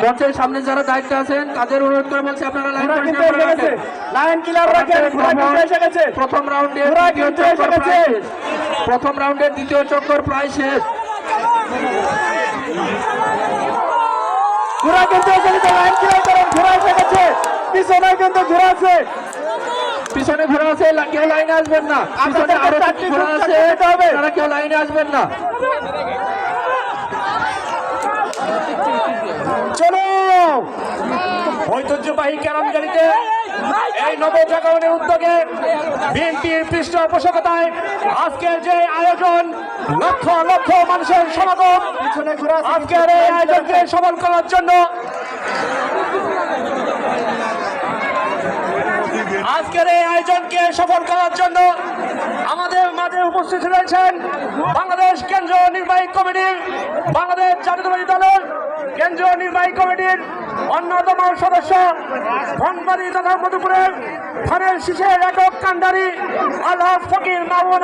মঞ্চের সামনে যারা দায়িত্ব আছেন তাদের অনুরোধ করে বলছি আপনারা লাইন প্রথম রাউন্ডের দ্বিতীয় চক্কর প্রায় শেষ। ঘোড়া কিন্তু লাইন ক্লিয়ার করেন, ঘোড়া এসে গেছে, পিছনে কিন্তু ঘোড়া আছে, পিছনে ঘোড়া আছে, কেউ লাইনে আসবেন না। পিছনে আরো ঘোড়া আছে, তারা কেউ লাইনে আসবেন না। চলো ঐতিহ্যবাহী ক্যারাম গাড়িতে এই নবজাগরণের উদ্যোগে বিএনপির পৃষ্ঠপোষকতায় আজকের যে আয়োজন, লক্ষ লক্ষ মানুষের সমাগম, আজকের এই আয়োজনকে সফল করার জন্য আমাদের মাঝে উপস্থিত রয়েছেন বাংলাদেশ কেন্দ্রীয় নির্বাহী কমিটির, বাংলাদেশ জাতীয়তাবাদী দলের কেন্দ্রীয় নির্বাহী কমিটির অন্যতম সদস্য, ধনবাড়ি তথা মধুপুরের ধানের শীষের একক কান্ডারি আলহাজ ফকির মামুন।